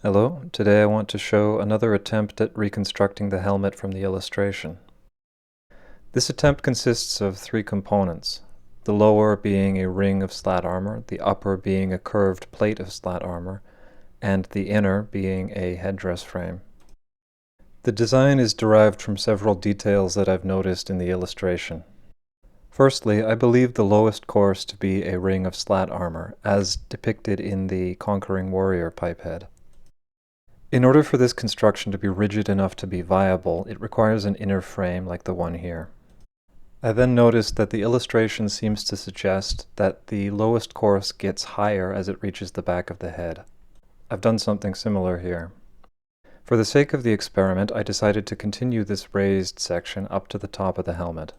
Hello, today I want to show another attempt at reconstructing the helmet from the illustration. This attempt consists of three components, the lower being a ring of slat armor, the upper being a curved plate of slat armor, and the inner being a headdress frame. The design is derived from several details that I've noticed in the illustration. Firstly, I believe the lowest course to be a ring of slat armor, as depicted in the Conquering Warrior pipehead. In order for this construction to be rigid enough to be viable, it requires an inner frame like the one here. I then noticed that the illustration seems to suggest that the lowest course gets higher as it reaches the back of the head. I've done something similar here. For the sake of the experiment, I decided to continue this raised section up to the top of the helmet.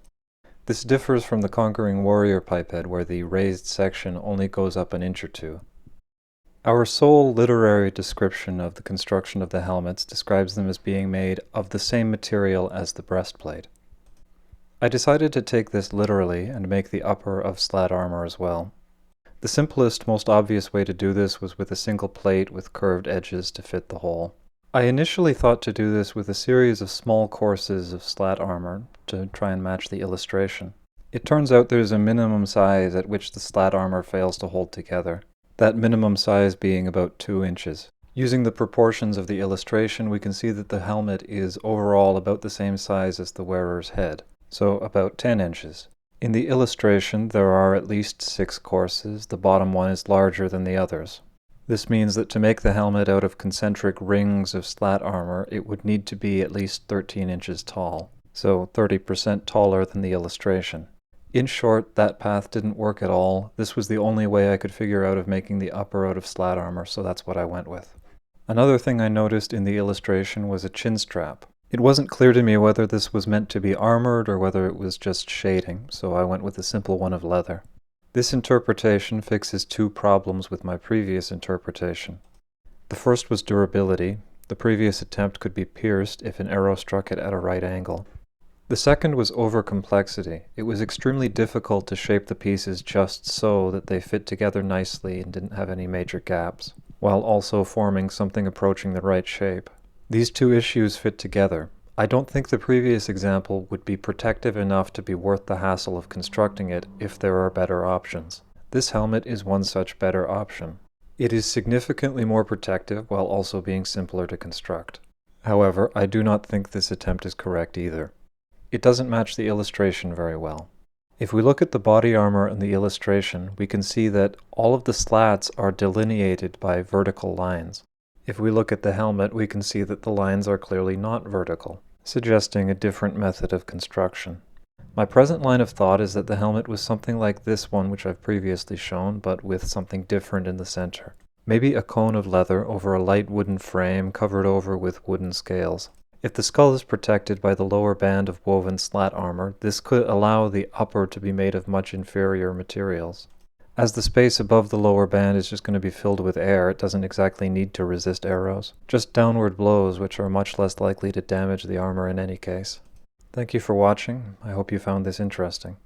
This differs from the Conquering Warrior pipehead, where the raised section only goes up an inch or two. Our sole literary description of the construction of the helmets describes them as being made of the same material as the breastplate. I decided to take this literally and make the upper of slat armor as well. The simplest, most obvious way to do this was with a single plate with curved edges to fit the hole. I initially thought to do this with a series of small courses of slat armor to try and match the illustration. It turns out there's a minimum size at which the slat armor fails to hold together, that minimum size being about 2 inches. Using the proportions of the illustration, we can see that the helmet is overall about the same size as the wearer's head, so about 10 inches. In the illustration, there are at least 6 courses. The bottom one is larger than the others. This means that to make the helmet out of concentric rings of slat armor, it would need to be at least 13 inches tall, so 30% taller than the illustration. In short, that path didn't work at all. This was the only way I could figure out of making the upper out of slat armor, so that's what I went with. Another thing I noticed in the illustration was a chin strap. It wasn't clear to me whether this was meant to be armored or whether it was just shading, so I went with a simple one of leather. This interpretation fixes 2 problems with my previous interpretation. The first was durability. The previous attempt could be pierced if an arrow struck it at a right angle. The second was over-complexity. It was extremely difficult to shape the pieces just so that they fit together nicely and didn't have any major gaps, while also forming something approaching the right shape. These 2 issues fit together. I don't think the previous example would be protective enough to be worth the hassle of constructing it if there are better options. This helmet is one such better option. It is significantly more protective while also being simpler to construct. However, I do not think this attempt is correct either. It doesn't match the illustration very well. If we look at the body armor in the illustration, we can see that all of the slats are delineated by vertical lines. If we look at the helmet, we can see that the lines are clearly not vertical, suggesting a different method of construction. My present line of thought is that the helmet was something like this one which I've previously shown, but with something different in the center. Maybe a cone of leather over a light wooden frame covered over with wooden scales. If the skull is protected by the lower band of woven slat armor, this could allow the upper to be made of much inferior materials. As the space above the lower band is just going to be filled with air, it doesn't exactly need to resist arrows. Just downward blows, which are much less likely to damage the armor in any case. Thank you for watching. I hope you found this interesting.